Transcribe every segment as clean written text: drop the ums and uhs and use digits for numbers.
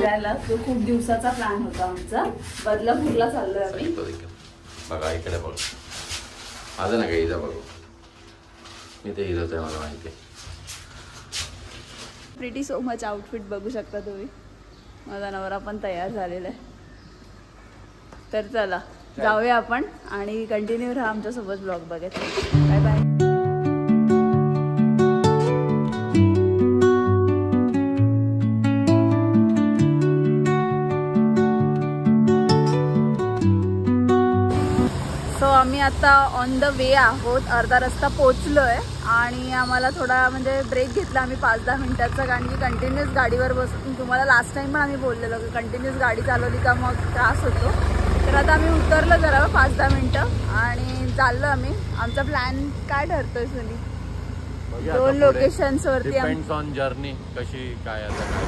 फिरायला. तो खूप दिवसाचा प्लॅन होता आमचा. बदलापूरला चाललोय आम्ही. बघा इकडे बघ, माझं ना काही हिजा बघू, मी ते हिरोच आहे मला माहिती. प्रिटी सो मच आउटफिट बघू शकता तुम्ही. माझा नवरा पण तयार झालेला आहे. तर चला जाऊया आपण आणि कंटिन्यू राहा आमच्यासोबत ब्लॉग बघत. Bye bye. सो आम्ही आता ऑन द वे आहोत. अर्धा रस्ता पोचलोय आणि आम्हाला थोडा म्हणजे ब्रेक घेतला आम्ही 5-10 मिनिटाचा, कारण की कंटिन्युअस गाडीवर बसून तुम्हाला लास्ट टाइम पण आम्ही बोललेलो की कंटिन्युअस गाडी चालवली का मग त्रास होतो. तर आता आम्ही उतरलो जरा 5-10 मिनिटं आणि चाललो आम्ही. आमचा प्लॅन काय ठरतोय सुनी? 2 लोकेशन्स वरती जर्नी कशी काय आता काय.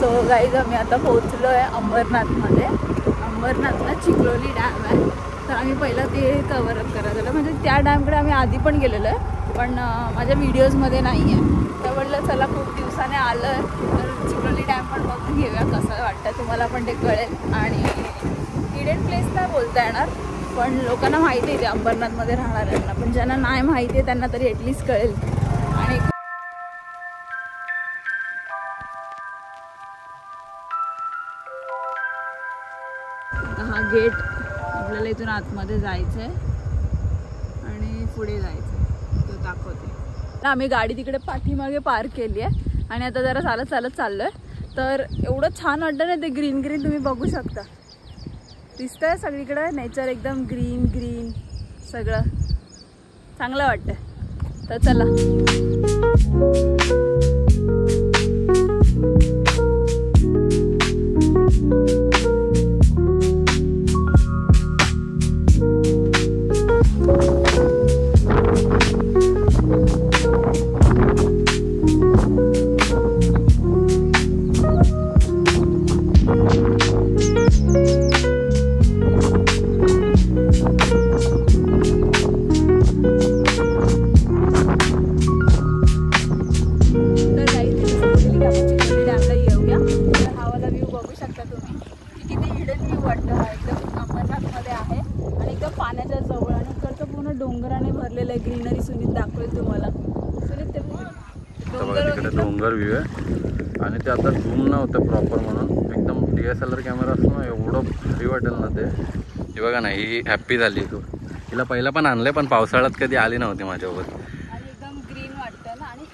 सो गाईज आम्ही आता पोहोचलोय अंबरनाथमध्ये. अंबरनाथला चिखलोली डॅम आहे. तर आम्ही पहिला ते कव्हरअप करत आलो. म्हणजे त्या डॅमकडे आम्ही आधी पण गेलेलो आहे पण माझ्या व्हिडिओजमध्ये नाही आहे. तर म्हटलं चला खूप दिवसाने आलं आहे तर चिखलोली डॅम पण बघून घेऊया कसं वाटतं. तुम्हाला पण ते कळेल. आणि हिडन प्लेस नाही बोलता येणार पण लोकांना माहिती आहे ते अंबरनाथमध्ये राहणाऱ्यांना. पण ज्यांना नाही माहिती आहे त्यांना तरी ॲटलिस्ट कळेल. आणि हा गेट आपल्याला इथून आतमध्ये जायचं आहे आणि पुढे जायचं आहे. तो दाखवते. आम्ही गाडी तिकडे पाठीमागे पार्क केली आहे आणि आता जरा चालत चालत चाललो आहे. तर एवढं छान वाटतं ना ते ग्रीन ग्रीन. तुम्ही बघू शकता दिसतंय सगळीकडे नेचर एकदम ग्रीन ग्रीन सगळं चांगलं वाटतं. तर चला ग्रीनरी. सुनीत दाखवेल तुम्हाला. सुनीत ते डोंगर व्ह्यू आहे आणि ते आता झूम नव्हतं प्रॉपर म्हणून एकदम DSLR कॅमेरा असतो ना एवढं भारी वाटेल ना ते. हे बघा ना ही हॅप्पी झाली. तू तिला पहिला पण आणले पण पावसाळ्यात कधी आली नव्हती माझ्यासोबत. आणि एकदम ग्रीन वाटतं ना. आणि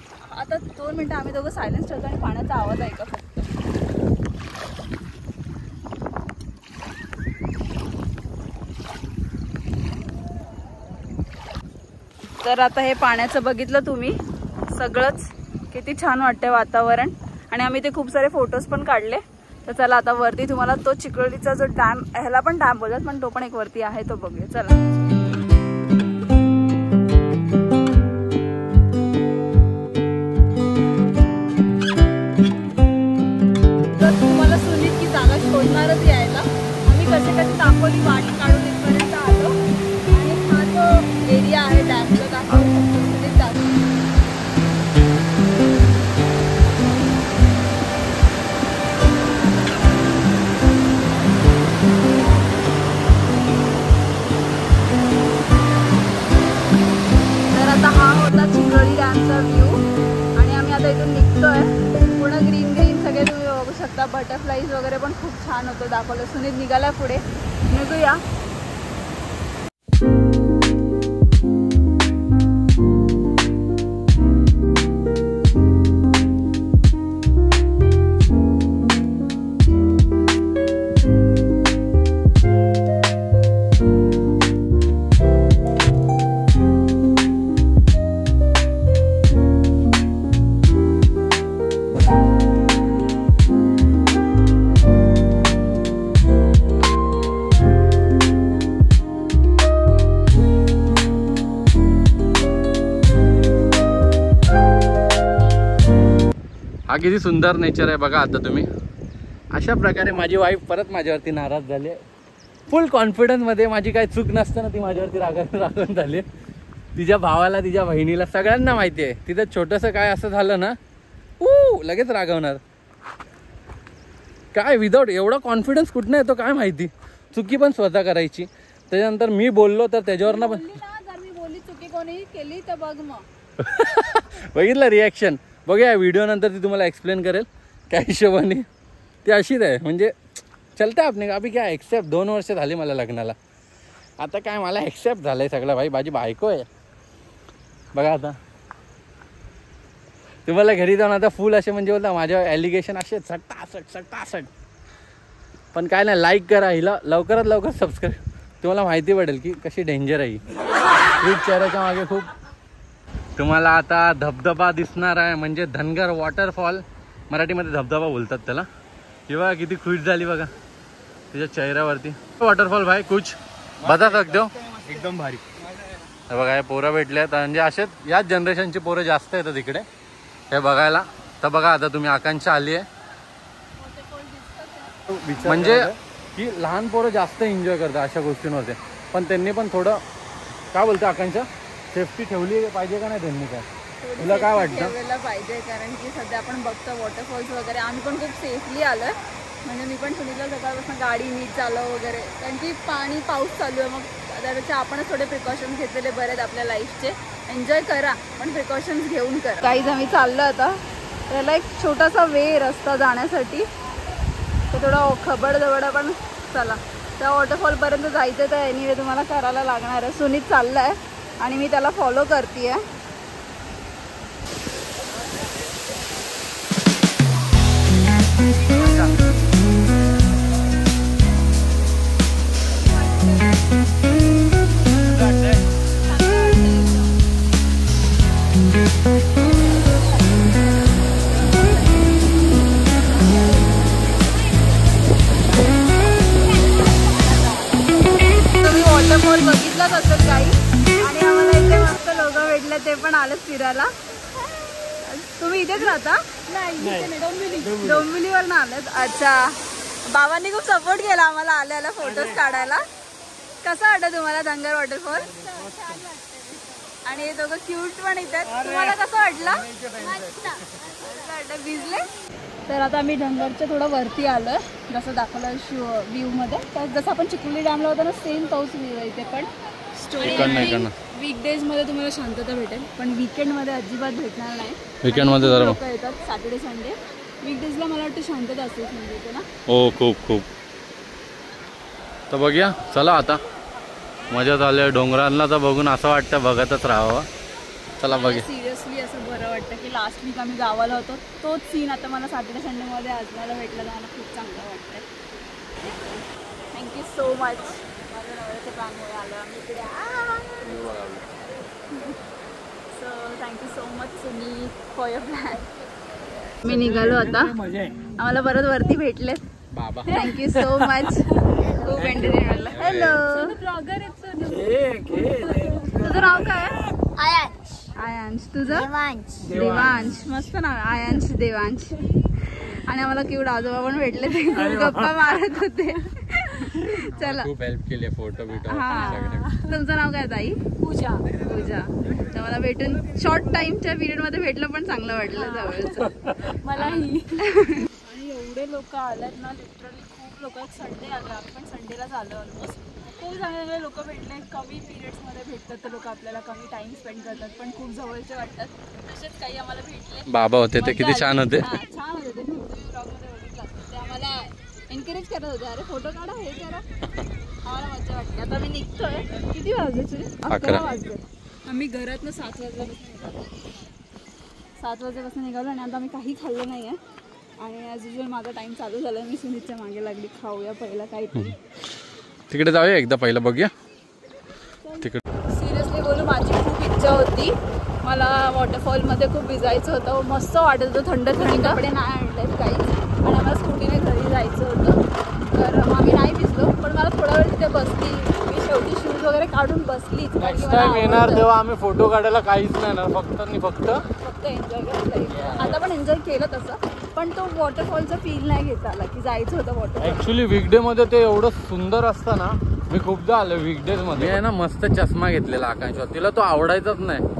आता 2 मिनटं आम्ही दोघं सायलेन्स ठेवतो आणि पाण्याचा आवाज ऐका फक्त. तर आता हे पाण्याचं बघितलं तुम्ही सगळंच किती छान वाटतंय वातावरण. आणि आम्ही ते खूप सारे फोटोज पण काढले. तर चला आता वरती तुम्हाला तो चिखलोलीचा जो डॅम, ह्याला पण डॅम बोलतात पण तो पण एक वरती आहे तो बघूया. चला तर तुम्हाला सुनीत की जागा शोधणारच यायला. आम्ही कसे कसे दाखवली वाट काढून इथपर्यंत आलो आणि हा जो एरिया आहे डॅमचा दाखवू शकतो. सुनीत दाखव. हा होता चिखलोली डॅमचा व्ह्यू आणि आम्ही आता इथून निघतोय. पूर्ण ग्रीन ग्रीन सगळे तुम्ही बघू शकता. बटरफ्लाईज वगैरे पण खूप छान होतं दाखवलं. सुनीत निघाला पुढे. निघूया. हा किती सुंदर नेचर आहे बघा. आता तुम्ही अशा प्रकारे माझी वाईफ परत माझ्यावरती नाराज झाली. फुल कॉन्फिडन्समध्ये माझी काही चूक नसताना ती माझ्यावरती रागवून झाली. तिच्या भावाला तिच्या बहिणीला सगळ्यांना माहिती आहे तिथं छोटंसं काय असं झालं ना लगेच रागवणार. काय विदाऊट एवढा कॉन्फिडन्स कुठनं येतो काय माहिती. चुकी पण स्वतः करायची. त्याच्यानंतर मी बोललो तर त्याच्यावरनं पण जर मी बोलली चुकी कोणी केली तर बघ मग. बघितलं रिॲक्शन. बघूया व्हिडिओ नंतर ती तुम्हाला एक्सप्लेन करेल त्या हिशोबाने. ती अशीच आहे म्हणजे चलते आपण अभि काय एक्सेप्ट. 2 वर्ष झाली मला लग्नाला. आता काय मला एक्सेप्ट झालंय सगळं. भाई माझी बायको आहे. बघा आता तुम्हाला घरी जाऊन आता फुल असे म्हणजे बोलता माझ्या ॲलिगेशन असे सट्टासट. पण काय नाही, लाईक करा हिला, लवकरात लवकर सबस्क्राईब. तुम्हाला माहिती पडेल की कशी डेंजर आहे. स्वीट चेहऱ्याच्या मागे खूप. तुम्हाला आता धबधबा दिसणार आहे म्हणजे धनगर वॉटरफॉल. मराठीमध्ये धबधबा बोलतात त्याला. किंवा किती खुश झाली बघा तिच्या चेहऱ्यावरती. वॉटरफॉल भाई कुछ बता सकते हो. एकदम भारी. बघा हे पोरं भेटले आहेत म्हणजे असेच याच जनरेशनची पोरं जास्त येतात इकडे हे बघायला. तर बघा आता तुम्ही आकांक्षा आली आहे म्हणजे की लहान पोरं जास्त एन्जॉय करतात अशा गोष्टींमध्ये. पण त्यांनी पण थोडं काय बोलतं आकांक्षा सेफ्टी ठेवली पाहिजे का नाही त्यांनी. काय तुला काय वाटतं. ठेवायला पाहिजे कारण की सध्या आपण बघतो वॉटरफॉल्स वगैरे. आम्ही पण खूप सेफली आलोय म्हणजे मी पण सुनीलला सकाळपासून गाडी नीट चालव वगैरे कारण की पाऊस चालू आहे. मग त्यापेक्षा आपणच थोडे प्रिकॉशन्स घेतलेले बरे आहेत आपल्या लाईफचे. एन्जॉय करा पण प्रिकॉशन्स घेऊन करा. काहीच आम्ही चाललो आता. त्याला एक छोटासा वे रस्ता जाण्यासाठी तर थोडा खबडदबड पण चला त्या वॉटरफॉलपर्यंत जायचं. तर एनिवे तुम्हाला करायला लागणार आहे. सुनील चालला आहे आणि मी त्याला फॉलो करते आहे. वॉटरफॉल बघितलाच असेल काही आणि आम्हाला इथे मस्त लोक भेटले ते पण आलेत फिरायला. तुम्ही इथेच राहता. डोंबिवलीवरनं आलेत. अच्छा. बाबांनी खूप सपोर्ट केला आम्हाला आल्याला फोटोज काढायला. कसं वाटतं तुम्हाला धनगर वॉटरफॉल. आणि हे दोघं क्यूट पण येतात. तुम्हाला कसं वाटलं. भिजले. तर आता आम्ही धनगरच्या थोडं वरती आलोय जसं दाखवलं व्ह्यू मध्ये. तर जसं आपण चिखली डॅमला होता ना सेम तोच व्ह्यू आहे इथे पण. स्टोरी वीकडेज मध्ये तुम्हाला शांतता भेटेल पण वीकेंड मध्ये अजिबात भेटणार नाही. वीकेंड मध्ये लोक येतात सॅटर्डे संडे. वीकडेजला मला वाटतं शांतता असेल म्हणजे ना. हो खूप. तर बघूया चला आता मजा झाली डोंगरांना. तर बघून असं वाटतं बघतच राहावं. चला बघूया. सिरियसली असं बरं वाटतं की लास्ट वीक आम्ही गावाला होतो तोच सीन आता मला सॅटर्डे संडेमध्ये आजमायला भेटला तर मला खूप चांगलं वाटतं. Thank you so much. माझ्या नवऱ्याच्या प्लॅनमुळे आलो आम्ही इकडे. सो थँक्यू सो मच सुनी फॉर युअर प्लॅन. मी निघालो आता. आम्हाला परत वरती भेटलेत बाबा. Thank you so much. खूप एंटरटेन. हॅलो. तुझं नाव काय. आयांश. तुझं देवांश. मस्त नाव आयांश देवांश. आणि आम्हाला क्यूट आजोबा पण भेटले ते गप्पा मारत होते. चला खूप हेल्प केली फोटो बिटो. तुमचं नाव काय ताई. पूजा. तर मला भेटून शॉर्ट टाइमच्या पिरियड मध्ये भेटलं पण चांगलं वाटलं जवळचं मलाही. आणि एवढे लोक आलेत ना लिटरली खूप लोक. संडे आले आपण संडेलाच आलो ऑलमोस्ट. खूप चांगले लोक भेटले. कमी पिरियड्समध्ये भेटतात तर लोक आपल्याला कमी टाइम स्पेंड करतात पण खूप जवळचे वाटतात. तसेच काही आम्हाला भेटले. बाबा होते ते किती छान होते. छान होते ते. ब्लॉगमध्ये बघितलं ते आम्हाला एनकरेज करत होते. अरे फोटो काढा हे करा. आम्हाला मजा वाटते. आता मी निघतोय. किती वाजले. 11 वाजले. आम्ही घरातनं 7 वाजल्यापासून निघालो आणि आता आम्ही काही खाल्लं नाही आहे. आणि ॲज युजल माझा टाइम चालू झाला. मी सुनीतच्या मागे लागली खाऊया पहिला काहीतरी. तिकडे जाऊया एकदा पहिलं बघूया तिकडे. सिरियसली बोलू माझी खूप इच्छा होती. मला वॉटरफॉलमध्ये खूप भिजायचं होतं. मस्त वाटत होतं. थंड कपडे नाही आणलेत काहीच. आणि आम्हाला स्कूटीने घरी जायचं होतं तर आम्ही नाही भिजलो. पण मला थोडा वेळ तिथे बसली. मी शेवटी शूज वगैरे काढून बसलीच. नेक्स्ट टाइम येणार तेव्हा आम्ही फोटो काढायला काहीच नाही ना. फक्त एन्जॉय करायला. आता पण एन्जॉय केलं तसं पण तो वॉटरफॉलचा फील नाही घेता आला की जायचं होतं वॉटरफॉल. ऍक्च्युली वीकडे मध्ये ते एवढं सुंदर असतं ना. मी खूपदा आलो वीकडेज मध्ये. आहे ना मस्त चष्मा घेतलेला आकांक्षावर. तिला तो आवडायचाच नाही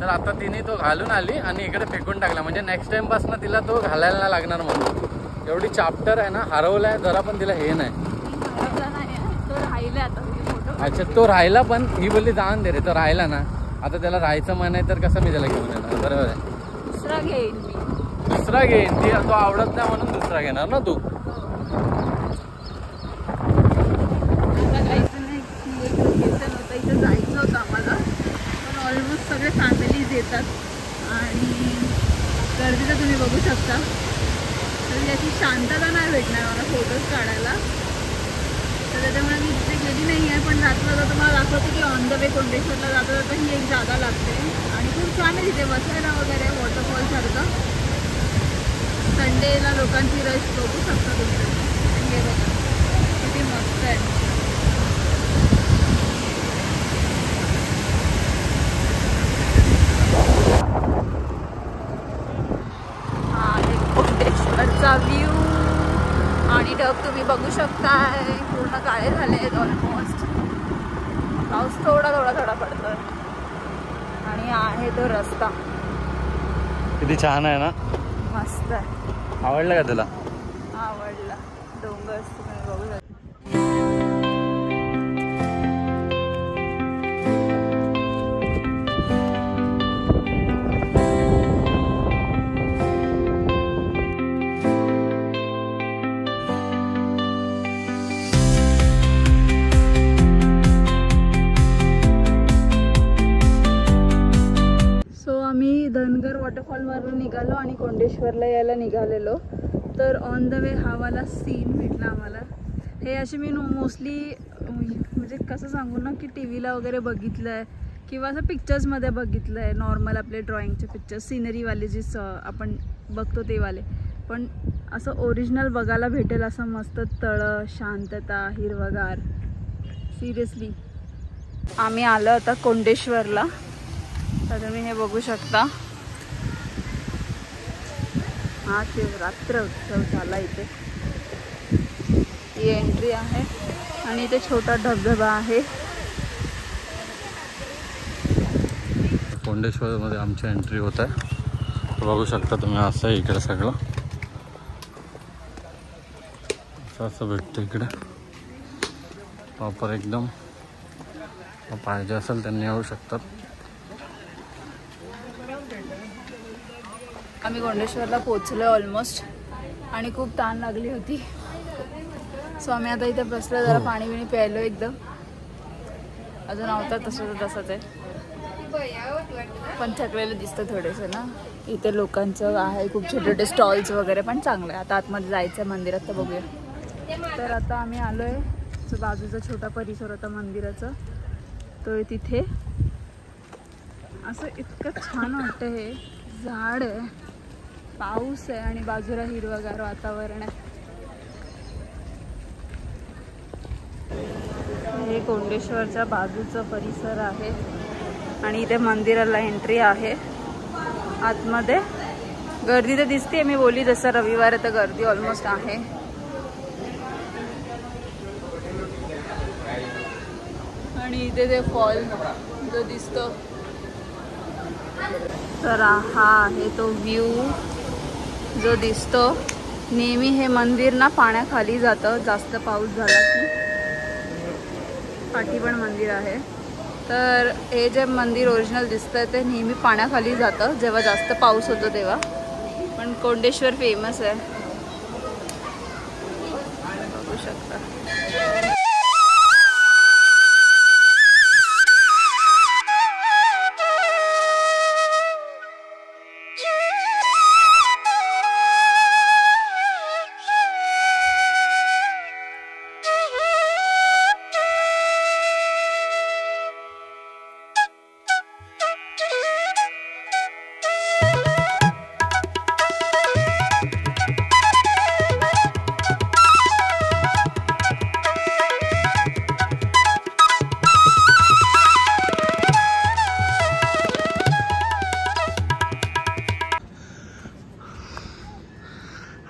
तर आता तिने तो घालून आली आणि इकडे फेकून टाकला म्हणजे नेक्स्ट टाइम पासून तिला तो घालायला लागणार म्हणून. एवढी चाप्टर आहे ना, हरवलाय जरा पण तिला हे नाही. तो राहिला आता फोटो. अच्छा तो राहिला, पण ही बोलली जाऊन दे रे, तो राहिला ना. आता त्याला राहायचं मन आहे तर कसं मी त्याला घेऊन येणार. बरोबर आहे. दुसरा घेईन मी. दुसरा घेईन. ती तो आवडत नाही म्हणून दुसरा घेणार ना तू. इथं जायचं होतं आम्हाला, पण ऑलमोस्ट सगळे फॅमिलीज येतात आणि गर्दी तर तुम्ही बघू शकता. तर याची शांतता नाही भेटणार मला फोटोज काढायला, तर त्याच्यामुळे मी तिथे गेली नाही आहे. पण जाता जाता तुम्हाला दाखवते की ऑन द वे कोंडेश्वरला जाता जाता ही एक जागा लागते आणि खूप छान आहे तिथे बसायला वगैरे, वॉटरफॉलसारखं. संडेला लोकांची रश बघू शकता तुम्ही. हे बघा किती मस्त आहे. कोंडेश्वरचा व्ह्यू आणि ढग तुम्ही बघू शकताय, पूर्ण काळे झाले आहेत ऑलमोस्ट. पाऊस थोडा थोडा थोडा पडतोय आणि आहे तो रस्ता. किती छान आहे ना, मस्त आहे. आवडलं का तुला? आवडला. डोंगर तुम्ही बघू शकता. धनगर वॉटरफॉलवरून निघालो आणि कोंडेश्वरला यायला निघालेलो. तर ऑन द वे हा वाला सीन भेटला आम्हाला. हे असे मी मोस्टली म्हणजे कसं सांगू ना की टी व्हीला वगैरे बघितलं आहे किंवा असं पिक्चर्समध्ये बघितलं आहे. नॉर्मल आपले ड्रॉइंगचे पिक्चर्स, सिनरीवाले जे आपण बघतो ते वाले. पण असं ओरिजिनल बघायला भेटेल असं मस्त तळं, शांतता, हिरवगार. सिरियसली आम्ही आलो आता कोंडेश्वरला. तर तुम्ही हे बघू शकता. हा ते रात्र उत्सव झाला इथे. ही एंट्री आहे आणि इथे छोटा धबधबा आहे. कोंडेश्वरमध्ये आमची एंट्री होत आहे. बघू शकता तुम्ही. असं आहे इकडे सगळं, असं भेटतं इकडे प्रॉपर एकदम. पाहिजे असेल त्यांनी येऊ शकतात. आम्ही कोंडेश्वरला पोचलो ऑलमोस्ट आणि खूप ताण लागली होती. सो आम्ही आता इथे बसलो, जरा पाणी बिणी प्यायलो. एकदम अजून आवतात तसंच आहे, पण थकलेलं दिसतं थोडेसं ना. इथे लोकांचं आहे खूप छोटे छोटे स्टॉल्स वगैरे, पण चांगलं आहे. आता आतमध्ये जायचं आहे मंदिरात, तर बघूया. तर आता आम्ही आलो आहे. जो बाजूचा छोटा परिसर होता मंदिराचा, तो तिथे असं इतकं छान वाटतं. हे झाड आहे, पाऊस आहे आणि बाजूला हिरवगार वातावरण आहे. हे कोंडेश्वरच्या बाजूचं परिसर आहे आणि इथे मंदिराला एंट्री आहे. आतमध्ये गर्दी तर दिसते. मी बोलली जसं रविवार आहे तर गर्दी ऑलमोस्ट आहे. आणि इथे ते फॉल जो दिसतो, तर हा आहे तो व्ह्यू जो दिसतो. नेहमी हे मंदिर ना पाण्याखाली जातं जास्त पाऊस झाला की. पाठी पण मंदिर आहे. तर हे जे मंदिर ओरिजिनल दिसतंय ते नेहमी पाण्याखाली जातं जेव्हा जास्त पाऊस होतो तेव्हा. पण कोंडेश्वर फेमस आहे, बघू शकता.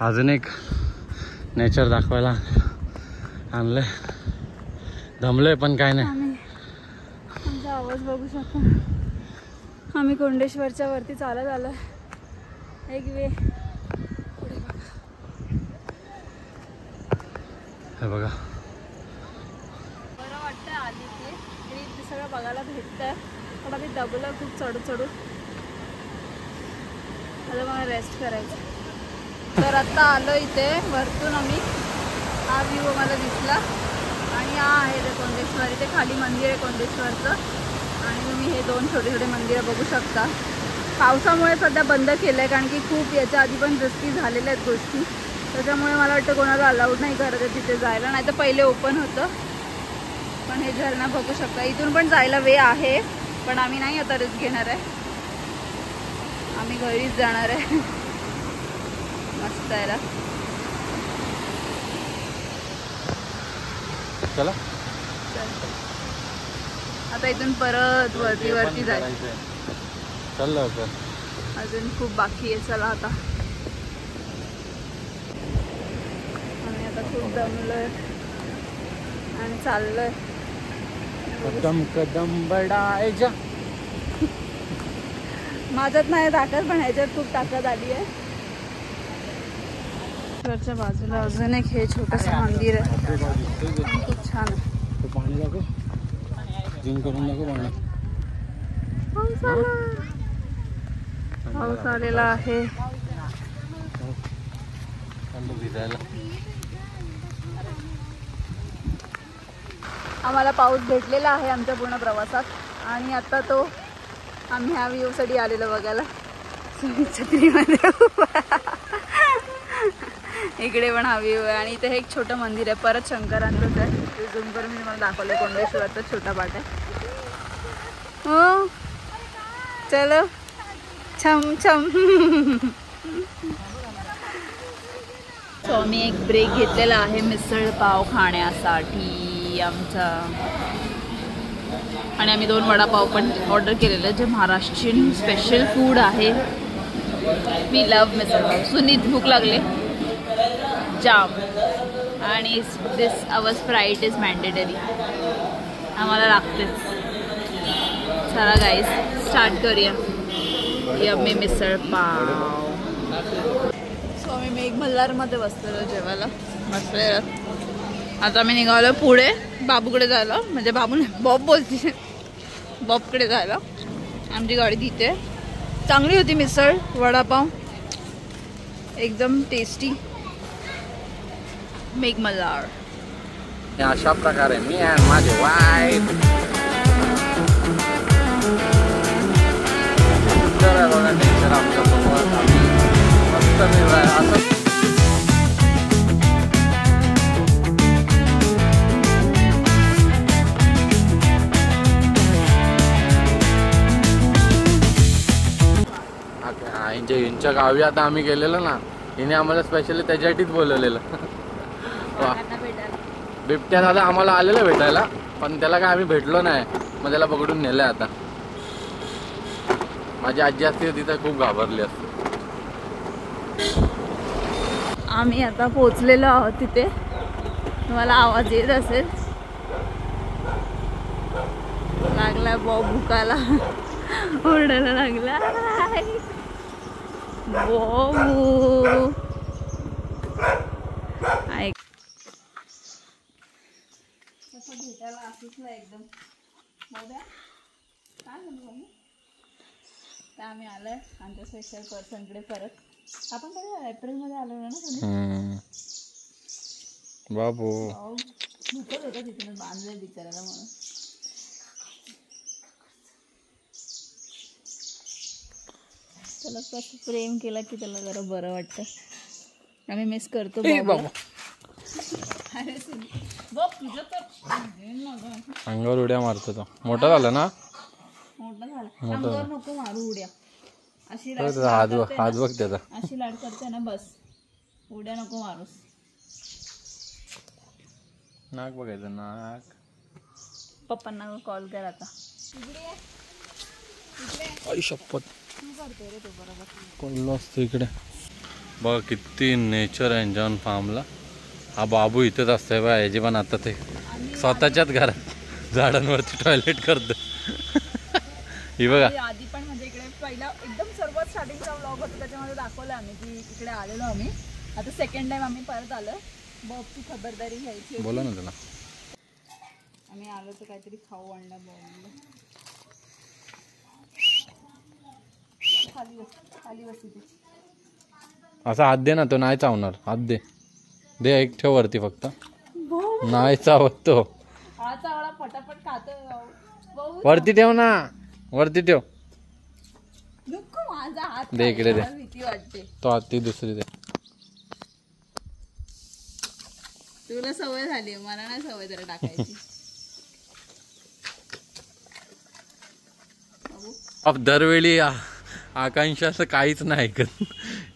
अजून एक नेचर दाखवायला आणलंय. दमलोय पण काय नाही. आमचा आवाज बघू शकता. आम्ही कोंडेश्वरच्या वरती चालत आलो. एक वे पुढे बघा. हे बघा बरं वाटतं आली की ते सगळं बघायला भेटतंय. पण आम्ही दबलं खूप चढून आता मला रेस्ट करायचं. तर आत्ता आलो इथे वरतून आम्ही. हा व्ह्यू मला दिसला आणि हा आहे ते कोंडेश्वर. इथे खाली मंदिर आहे कोंडेश्वरचं आणि तुम्ही हे 2 छोटे छोटे मंदिरं बघू शकता. पावसामुळे सध्या बंद केलं आहे कारण की खूप याच्या आधी पण रिस्की झालेल्या आहेत गोष्टी. त्याच्यामुळे मला वाटतं कोणाला अलाउड नाही करत आहे तिथे जायला. नाही तर पहिले ओपन होतं. पण हे झरणा बघू शकता. इथून पण जायला वे आहे पण आम्ही नाही आता रिस्क घेणार आहे. आम्ही घरीच जाणार आहे. मस्त आहे ना. चला आता इथून परत वरती जायचं. चल लवकर. अजून खूप बाकी आहे. चला आता आम्ही आता खूप दमलोय आणि चाललोय. कदम कदम बढायचा. माझ्यात नाही ताकद पण ह्याच्यात खूप ताकद आली आहे. वरच्या बाजूला अजून एक हे छोटंसं मंदिर आहे. खूप छान आहे. पाणी दाखव. झूम करून दाखव पाणी. पाऊस आलेला आहे. भिजायला. आम्हाला पाऊस भेटलेला आहे आमच्या पूर्ण प्रवासात आणि आता तो आम्ही ह्या व्ह्यूसाठी आलेलो बघायला. छत्रीमध्ये इकडे पण हा व्ह्यू आहे आणि इथे हे एक छोटं मंदिर आहे. परत शंकरांचंच आहे. ते झूम करून मी तुम्हाला दाखवलं. कोंडेश्वरचा छोटा पाट आहे. हो चलो छम छम. सो आम्ही एक ब्रेक घेतलेला आहे मिसळ पाव खाण्यासाठी आमचा. आणि आम्ही 2 वडापाव पण ऑर्डर केलेले जे महाराष्ट्रीयन स्पेशल फूड आहे. वी लव मिसळ पाव. सुनीत भूक लागले जाम आणि दिस अवर स्प्राईट इज मॅन्डेटरी. आम्हाला लागतेच. चला गाईज स्टार्ट करूया. यम्मी मिसळ पाव. सो आम्ही मेघमल्हारमध्ये बसलेलो जेवायला. मस्त. आता आम्ही निघालो पुढे बाबूकडे जायला. म्हणजे बाबू नाही बॉब बोलते. बॉबकडे जायला. आमची गाडी तिथे. चांगली होती मिसळ वडापाव एकदम टेस्टी. मेघमल्हार. अशा प्रकारे मी आणि माझे वाईफ नेचर आमच्या सोबत आम्ही मस्त असं. यांच्या गावी आता आम्ही गेलेलो ना. हिने आम्हाला स्पेशली त्याच्यासाठीच बोलवलेलं. बिबट्या दादा आम्हाला आलेलं भेटायला पण त्याला काय आम्ही भेटलो नाही. मग त्याला पकडून नेलंय आता. माझी आजी असते तिथं खूप घाबरली असते. आम्ही आता पोहोचलेलो आहोत तिथे. तुम्हाला आवाज येत असेल. लागला बॉब भुकाला. ओरडायला लागला बॉबू. ऐक कसं भेटायला असंच ना एकदम. बघा काय म्हणतो मी. तर आम्ही आलोय आमच्या स्पेशल पर्सनकडे परत. आपण कधी एप्रिलमध्ये आलो ना तुम्ही. बाबू भूकत होता तिथून बांधलंय बिचारायला म्हणून. त्याला कसं प्रेम केला की त्याला जरा बरं वाटतं. आम्ही मिस करतो बाबा. अंगावर उड्या मारतो तो. मोठा झाला ना. मोठा झाला. अंगावर नको मारू उड्या. अशी हात बघ त्याचा. अशी लाड करते ना बस. उड्या नको मारूस. नाक बघायचं नाक. पप्पांना कॉल कर आता. आई शपथ. कोण असतो इकडे. बघा किती नेचर आहे एन्जॉय फार्मला. हा बाबू इथेच असतोय बा. याची पण आता ते स्वतःच्याच घरात झाडांवरती टॉयलेट करतो. ही बघा. आधी पण म्हणजे इकडे पहिला एकदम सर्वात स्टार्टिंगचा व्लॉग होता त्याच्यामध्ये दाखवलं आम्ही की इकडे आलेलो आम्ही. आता सेकंड टाइम आम्ही परत आलोय. बॉबची खबरदारी घ्यायची होती. बोला ना त्याला. आम्ही आलो तर काहीतरी खाऊ आणला बॉबला. खाली बस इथे. असा हात दे ना, तो नाही चावणार. हात दे दे, एक ठेव वरती फक्त. नाही चावत तो. हा चावला पटापट खातो. वरती ठेव ना, वरती ठेव. नको माझा हात. दे इकडे दे. भीती वाटते. तो हात ती दुसरी दे. तुला सवय झाली, मला नाही सवय जरा टाकायची. दरवेळी आकांक्षाचं काहीच नाही ऐकत.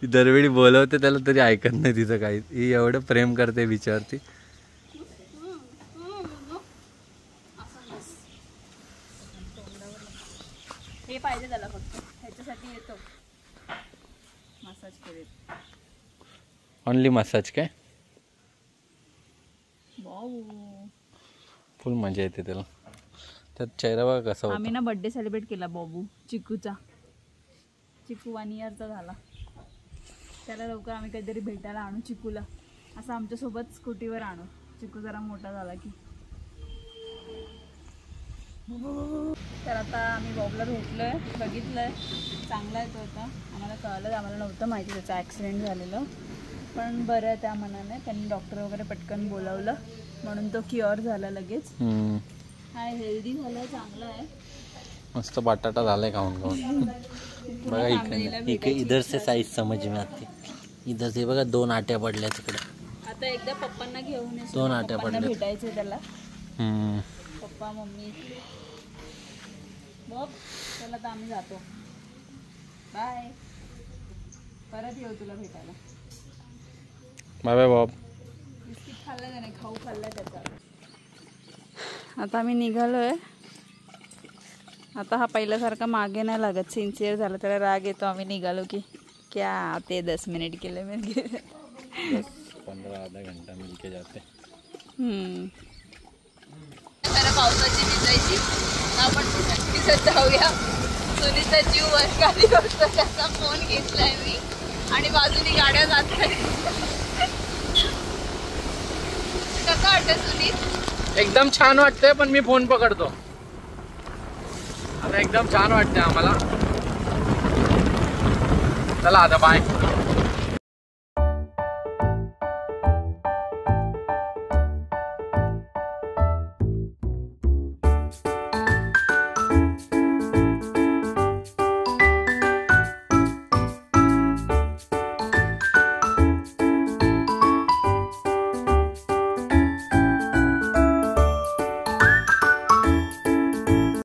ती दरवेळी बोलवते त्याला तरी ऐकत नाही तिचं काहीच. ही एवढं प्रेम करते बिचारती. हे पाहिजे त्याला फक्त, ह्याच्यासाठी येतो मसाज करेल. ओनली मसाज काय? फुल मजा येते त्याला. त्यात चेहरा बघा कसा होता. आम्ही ना बर्थडे सेलिब्रेट केला बॉबू चिकूचा. चिकू 1 इयरचा झाला. त्याला लवकर आम्ही काहीतरी भेटायला आणू चिकूला. असं आमच्यासोबत स्कूटीवर आणू. चिकू जरा मोठा झाला की. तर आता आम्ही बॉबला भेटलोय, बघितलंय, चांगला आहे तो आता. आम्हाला कळलं, आम्हाला नव्हतं माहिती त्याचा ॲक्सिडेंट झालेलं, पण बरं आहे त्या मनाने. त्यांनी डॉक्टर वगैरे पटकन बोलावलं म्हणून तो क्युअर झाला लगेच. हाय, हेल्दी झाला, चांगला आहे. मस्त बटाटा झालाय खाऊन खाऊन. बघा इकडे इधर से साईज समज में आती. इधर से बघा 2 आट्या पडल्या तिकडे. आता एकदा पप्पांना घेऊन 2 आट्या पडल्या. भेटायचे त्याला. Papa mummy Bob. चला तर आम्ही जातो. बाय. परत येऊ तुला भेटायला. Bye bye Bob. बिस्किट खाल्लं त्याने, खाऊ खाल्ला त्याचा. आता आम्ही निघालोय. आता हा पहिल्यासारखा मागे नाही लागत, सिन्सिअर झाला. त्याला राग येतो आम्ही निघालो की. क्या आते 10 मिनिट केले मेरे. 10-15 आधा घंटा मिलके जाते. तर पावसाची भिजायची आपण भिजत जाऊया. सुनीता जीव वरखाली होतो, त्याचा फोन घेतलाय मी आणि बाजूनी गाड्या जात आहेत. कसं वाटतं सुनीत? एकदम छान वाटतंय, पण मी फोन पकडतो. आता एकदम छान वाटतंय आम्हाला. चला आता बाय.